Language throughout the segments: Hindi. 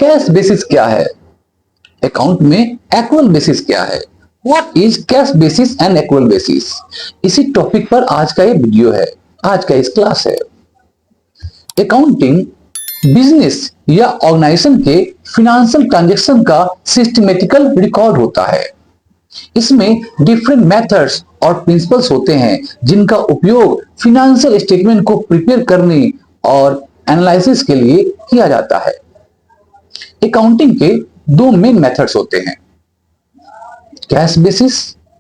कैश बेसिस क्या है? अकाउंट में एक्रुअल बेसिस क्या है? What is cash basis and accrual basis? इसी टॉपिक पर आज का ये वीडियो है, आज का इस क्लास है। अकाउंटिंग बिजनेस या ऑर्गेनाइजेशन के फिनेंशियल ट्रांजैक्शन का सिस्टमेटिकल रिकॉर्ड होता है। इसमें डिफरेंट मेथड्स और प्रिंसिपल्स होते हैं जिनका उपयोग फिनेंशियल स्टेटमेंट को प्रिपेयर करने और एनालिसिस के लिए किया जाता है। अकाउंटिंग के दो मेन मेथड्स होते हैं, कैश बेसिस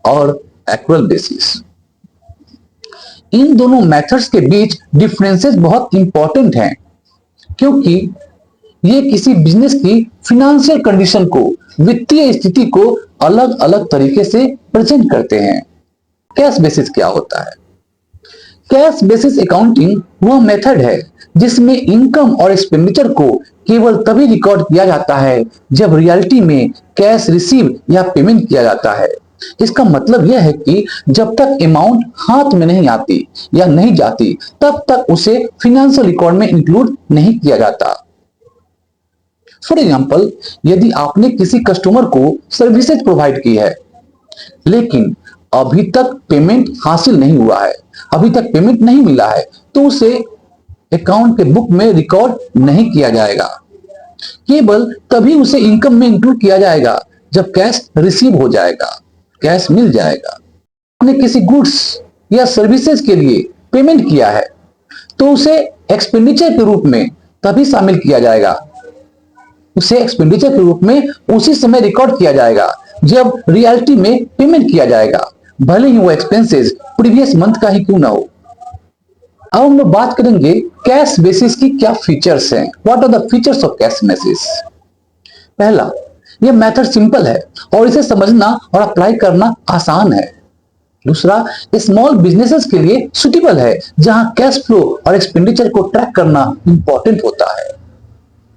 और एक्रुअल बेसिस। इन दोनों मेथड्स के बीच डिफरेंसेस बहुत इंपॉर्टेंट हैं क्योंकि ये किसी बिजनेस की फिनेंशियल कंडीशन को, वित्तीय स्थिति को अलग अलग तरीके से प्रेजेंट करते हैं। कैश बेसिस क्या होता है? कैश बेसिस अकाउंटिंग वह मेथड है जिसमें इनकम और एक्सपेंडिचर को केवल तभी रिकॉर्ड किया जाता है जब रियलिटी में कैश रिसीव या पेमेंट किया जाता है। इसका मतलब यह है कि जब तक अमाउंट हाथ में नहीं आती या नहीं जाती तब तक उसे फिनेंशियल रिकॉर्ड में इंक्लूड नहीं किया जाता। फॉर एग्जाम्पल, यदि आपने किसी कस्टमर को सर्विसेज प्रोवाइड की है लेकिन अभी तक पेमेंट हासिल नहीं हुआ है, अभी तक पेमेंट नहीं मिला है, तो उसे अकाउंट के बुक में रिकॉर्ड नहीं किया जाएगा। केवल तभी उसे इनकम में इंक्लूड किया जाएगा जब कैश रिसीव हो जाएगा, कैश मिल जाएगा। आपने किसी गुड्स या सर्विसेज के लिए पेमेंट किया है तो उसे एक्सपेंडिचर के रूप में तभी शामिल किया जाएगा, उसे एक्सपेंडिचर के रूप में उसी समय रिकॉर्ड किया जाएगा जब रियलिटी में पेमेंट किया जाएगा, भले ही वो एक्सपेंसेस प्रीवियस मंथ का ही क्यों ना हो। अब हम लोग बात करेंगे कैश बेसिस की क्या फीचर्स हैं। What are the features of cash basis? पहला, यह मेथड सिंपल है और इसे समझना और अप्लाई करना आसान है। दूसरा, स्मॉल बिजनेसेस के लिए सुटेबल है जहां कैश फ्लो और एक्सपेंडिचर को ट्रैक करना इंपॉर्टेंट होता है।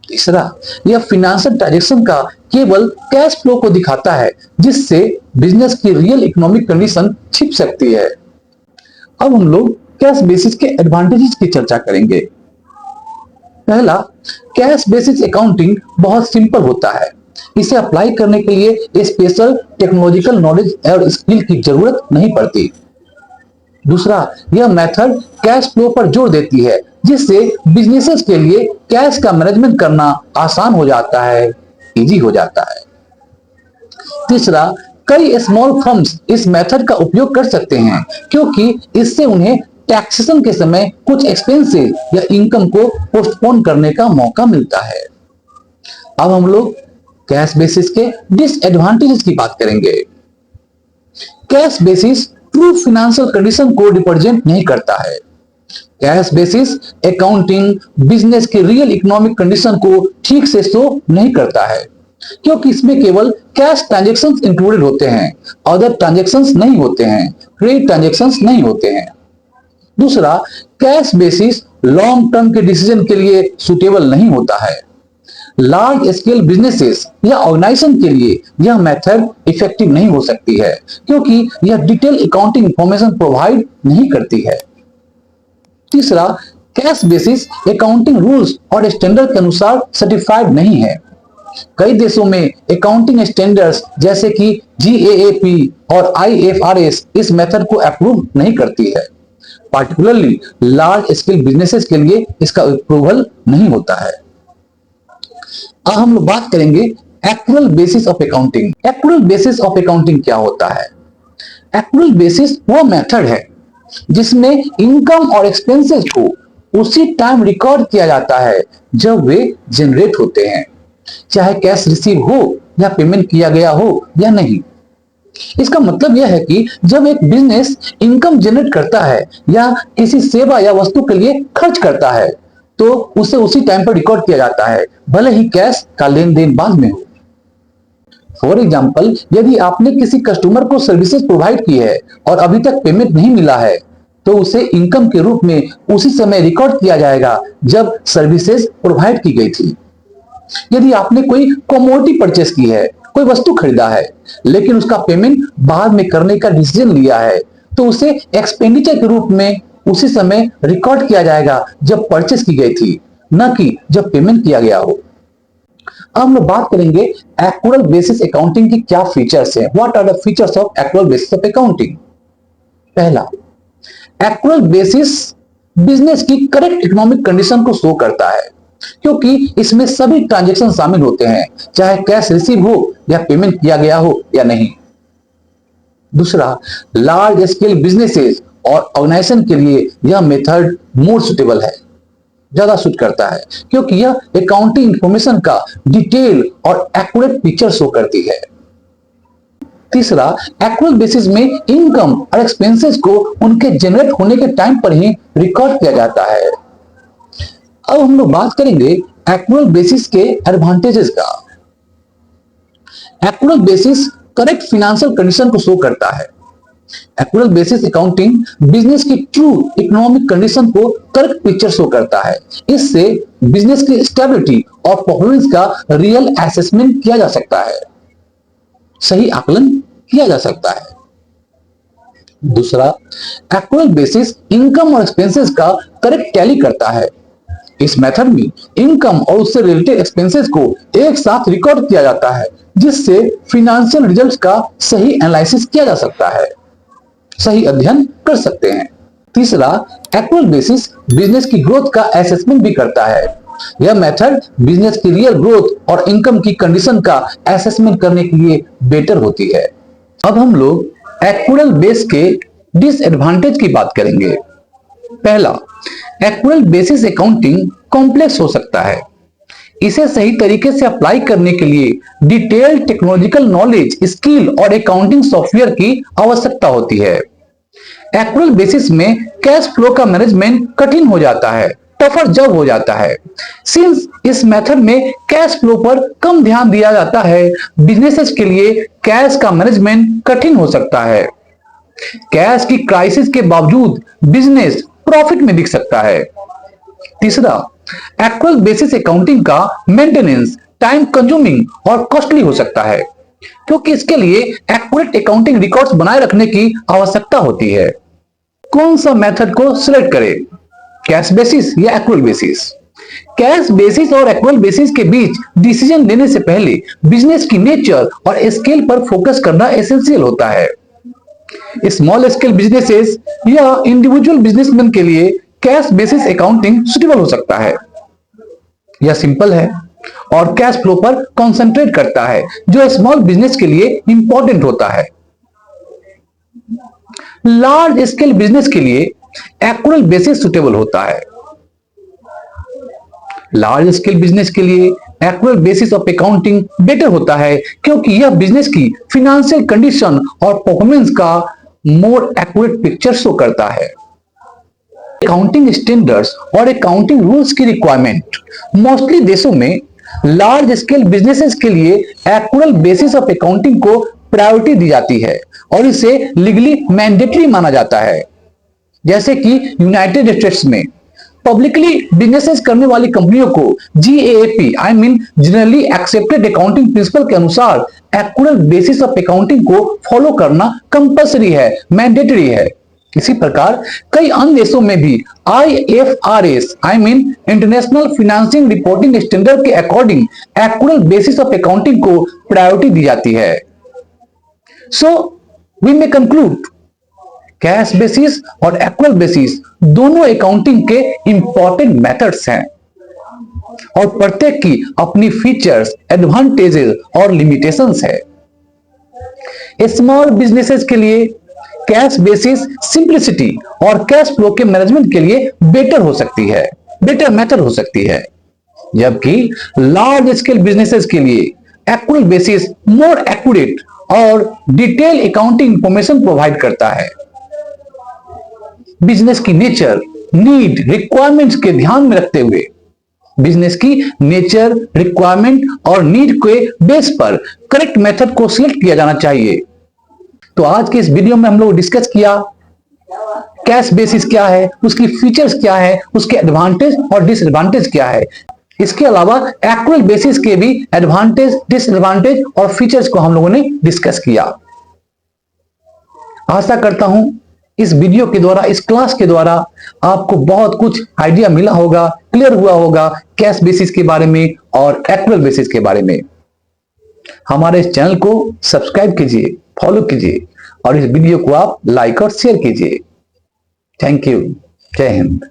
तीसरा, यह फिनेंशियल ट्रांजैक्शन का केवल कैश फ्लो को दिखाता है जिससे बिजनेस की रियल इकोनॉमिक कंडीशन छिप सकती है। अब हम लोग कैश बेसिस के एडवांटेजेस की चर्चा करेंगे। पहला, कैश बेसिस अकाउंटिंग बहुत सिंपल होता है। इसे अप्लाई करने के लिए स्पेशल टेक्नोलॉजिकल नॉलेज और स्किल की जरूरत नहीं पड़ती। दूसरा, यह मेथड कैश फ्लो पर जोर देती है जिससे बिजनेसेस के लिए कैश का मैनेजमेंट करना आसान हो जाता है, इजी हो जाता है। तीसरा, कई स्मॉल फर्म्स इस मेथड का उपयोग कर सकते हैं क्योंकि इससे उन्हें टैक्सेशन के समय कुछ एक्सपेंसेस या इनकम को पोस्टपोन करने का मौका मिलता है। अब हम लोग कैश बेसिस के डिसएडवांटेजेस की बात करेंगे। Cash basis true financial condition को रिप्रेजेंट नहीं करता है। कैश बेसिस अकाउंटिंग बिजनेस की रियल इकोनॉमिक कंडीशन को ठीक से शो नहीं करता है क्योंकि इसमें केवल कैश ट्रांजैक्शंस इंक्लूडेड होते हैं, अदर ट्रांजैक्शंस नहीं होते हैं, क्रेडिट ट्रांजैक्शंस नहीं होते हैं। दूसरा, कैश बेसिस लॉन्ग टर्म के डिसीजन के लिए सुटेबल नहीं होता है। लार्ज स्केल बिजनेसेस या ऑर्गेनाइजेशन के लिए यह मेथड इफेक्टिव नहीं हो सकती है क्योंकि यह डिटेल अकाउंटिंग इंफॉर्मेशन प्रोवाइड नहीं करती है। तीसरा, कैश बेसिस अकाउंटिंग रूल्स और स्टैंडर्ड के अनुसार सर्टिफाइड नहीं है। कई देशों में अकाउंटिंग स्टैंडर्ड्स जैसे कि GAAP और IFRS इस मेथड को अप्रूव नहीं करती है। पार्टिकुलरली लार्ज स्केल बिजनेसेस के लिए इसका अप्रूवल नहीं होता है। अब हम लोग बात करेंगे accrual basis of accounting. Accrual basis of accounting क्या होता है? एक्रुअल बेसिस वो मेथड है जिसमें इनकम और एक्सपेंसेस को उसी टाइम रिकॉर्ड किया जाता है जब वे जनरेट होते हैं, चाहे कैश रिसीव हो या पेमेंट किया गया हो या नहीं। इसका मतलब यह है कि जब एक बिजनेस इनकम जनरेट करता है या किसी सेवा या वस्तु के लिए खर्च करता है तो उसे उसी टाइम पर रिकॉर्ड किया जाता है, भले ही कैश का लेन देन बाद में हो। फॉर एग्जाम्पल, यदि आपने किसी कस्टमर को सर्विसेज प्रोवाइड की है और अभी तक पेमेंट नहीं मिला है तो उसे इनकम के रूप में उसी समय रिकॉर्ड किया जाएगा जब सर्विसेज प्रोवाइड की गई थी। यदि आपने कोई कमोडिटी परचेस की है, कोई वस्तु खरीदा है लेकिन उसका पेमेंट बाद में करने का डिसीजन लिया है तो उसे एक्सपेंडिचर के रूप में उसी समय रिकॉर्ड किया जाएगा जब परचेस की गई थी, न कि जब पेमेंट किया गया हो। अब हम लोग बात करेंगे एक्रुअल बेसिस अकाउंटिंग की क्या फीचर्स हैं। What are the features of accrual basis of accounting. पहला, एक्रुअल बेसिस बिजनेस की करेक्ट इकोनॉमिक कंडीशन को शो करता है, क्योंकि इसमें सभी ट्रांजैक्शन शामिल होते हैं, चाहे कैश रिसीव हो या पेमेंट किया गया हो या नहीं। दूसरा, लार्ज स्केल बिजनेसेस और ऑर्गेनाइजेशन के लिए यह मेथड मोर सुटेबल है, ज्यादा सूट करता है, क्योंकि यह अकाउंटिंग इंफॉर्मेशन का डिटेल और एक्यूरेट पिक्चर शो करती है। तीसरा, एक्रुअल बेसिस में इनकम और एक्सपेंसेस को उनके जनरेट होने के टाइम पर ही रिकॉर्ड किया जाता है। अब हम लोग बात करेंगे एक्रुअल बेसिस के एडवांटेजेस का। Accrual basis correct financial condition को शो करता है। एक्रुअल बेसिस अकाउंटिंग बिजनेस की ट्रू इकोनॉमिक कंडीशन को करेक्ट पिक्चर शो करता है। इससे बिजनेस की स्टेबिलिटी और परफॉर्मेंस का रियल असेसमेंट किया जा सकता है, सही आकलन किया जा सकता है। दूसरा, एक्रुअल बेसिस इनकम और एक्सपेंसेस का करेक्ट टैली करता है। इस मेथड में इनकम और उससे रिलेटेड एक्सपेंसेस को एक साथ रिकॉर्ड किया जाता है, जिससे फाइनेंशियल रिजल्ट्स का सही एनालिसिस किया जा सकता है, सही अध्ययन कर सकते हैं। तीसरा, एक्रुअल बेसिस बिजनेस की ग्रोथ का असेसमेंट भी करता है। यह मेथड बिजनेस की रियल ग्रोथ और इनकम की कंडीशन का असेसमेंट करने के लिए बेटर होती है। अब हम लोग एक्रुअल बेस के डिसएडवांटेज की बात करेंगे। पहला, एक्रुअल बेसिस अकाउंटिंग कॉम्प्लेक्स हो सकता है। इसे सही तरीके से अप्लाई करने के लिए डिटेल्ड टेक्नोलॉजिकल नॉलेज, स्किल और अकाउंटिंग सॉफ्टवेयर की आवश्यकता होती है। एक्रुअल बेसिस में कैश फ्लो का मैनेजमेंट कठिन हो जाता है, टफर जब हो जाता है। सिंस इस मेथड में कैश फ्लो पर कम ध्यान दिया जाता है, बिजनेसेस के लिए कैश का मैनेजमेंट कठिन हो सकता है। कैश की क्राइसिस के बावजूद बिजनेस प्रॉफिट में दिख सकता है। तीसरा, एक्रुअल बेसिस अकाउंटिंग का मेंटेनेंस टाइम कंज्यूमिंग और कॉस्टली हो सकता है, क्योंकि इसके लिए एक्यूरेट अकाउंटिंग रिकॉर्ड्स बनाए रखने की आवश्यकता होती है। कौन सा मेथड को सिलेक्ट करें, कैश बेसिस या एक्रुअल बेसिस? कैश बेसिस और एक्रुअल बेसिस के बीच डिसीजन लेने से पहले बिजनेस की नेचर और स्केल पर फोकस करना एसेंशियल होता है। स्मॉल स्केल बिजनेसेस या इंडिविजुअल बिजनेसमैन के लिए कैश बेसिस अकाउंटिंग सुटेबल हो सकता है। यह सिंपल है और कैश फ्लो पर कंसंट्रेट करता है, जो स्मॉल बिजनेस के लिए इंपॉर्टेंट होता है। लार्ज स्केल बिजनेस के लिए एक्रुअल बेसिस सुटेबल होता है। लार्ज स्केल बिजनेस के लिए accrual basis of accounting better होता है, क्योंकि यह बिजनेस की फाइनेंशियल कंडीशन और परफॉर्मेंस का मोर एक्यूरेट पिक्चर शो करता है। अकाउंटिंग स्टैंडर्ड्स और अकाउंटिंग रूल्स की रिक्वायरमेंट मोस्टली देशों में लार्ज स्केल बिजनेसेस के लिए एक्रुअल बेसिस ऑफ अकाउंटिंग को प्रायोरिटी दी जाती है और इसे लीगली मैंडेटरी माना जाता है। जैसे कि यूनाइटेड स्टेट्स में पब्लिकली बिजनेसेस करने वाली कंपनियों को GAAP I mean generally accepted accounting principle के अनुसार एक्रुअल बेसिस ऑफ अकाउंटिंग को फॉलो करना कंपलसरी है, मैंडेटरी है। इसी प्रकार कई अन्य देशों में भी IFRS I mean international financial reporting standard के according accrual basis of accounting को प्रायोरिटी दी जाती है। So we may conclude, cash basis और एक्रुअल बेसिस दोनों अकाउंटिंग के इंपॉर्टेंट मेथड्स हैं और प्रत्येक की अपनी फीचर्स, एडवांटेजेस और लिमिटेशंस है। स्मॉल बिजनेसेस के लिए कैश बेसिस सिंप्लिसिटी और कैश फ्लो के मैनेजमेंट के लिए बेटर हो सकती है, बेटर मेथड हो सकती है, जबकि लार्ज स्केल बिजनेसेस के लिए एक्रुअल बेसिस मोर एक्यूरेट और डिटेल अकाउंटिंग इंफॉर्मेशन प्रोवाइड करता है। बिजनेस की नेचर, नीड, रिक्वायरमेंट्स के ध्यान में रखते हुए बिजनेस की नेचर, रिक्वायरमेंट और नीड के बेस पर करेक्ट मेथड को सिलेक्ट किया जाना चाहिए। तो आज के इस वीडियो में हम लोग डिस्कस किया कैश बेसिस क्या है, उसकी फीचर्स क्या है, उसके एडवांटेज और डिसएडवांटेज क्या है। इसके अलावा एक्रुअल बेसिस के भी एडवांटेज, डिसएडवांटेज और फीचर्स को हम लोगों ने डिस्कस किया। आशा करता हूं इस वीडियो के द्वारा, इस क्लास के द्वारा आपको बहुत कुछ आइडिया मिला होगा, क्लियर हुआ होगा कैश बेसिस के बारे में और एक्चुअल बेसिस के बारे में। हमारे इस चैनल को सब्सक्राइब कीजिए, फॉलो कीजिए और इस वीडियो को आप लाइक और शेयर कीजिए। Thank you. जय हिंद।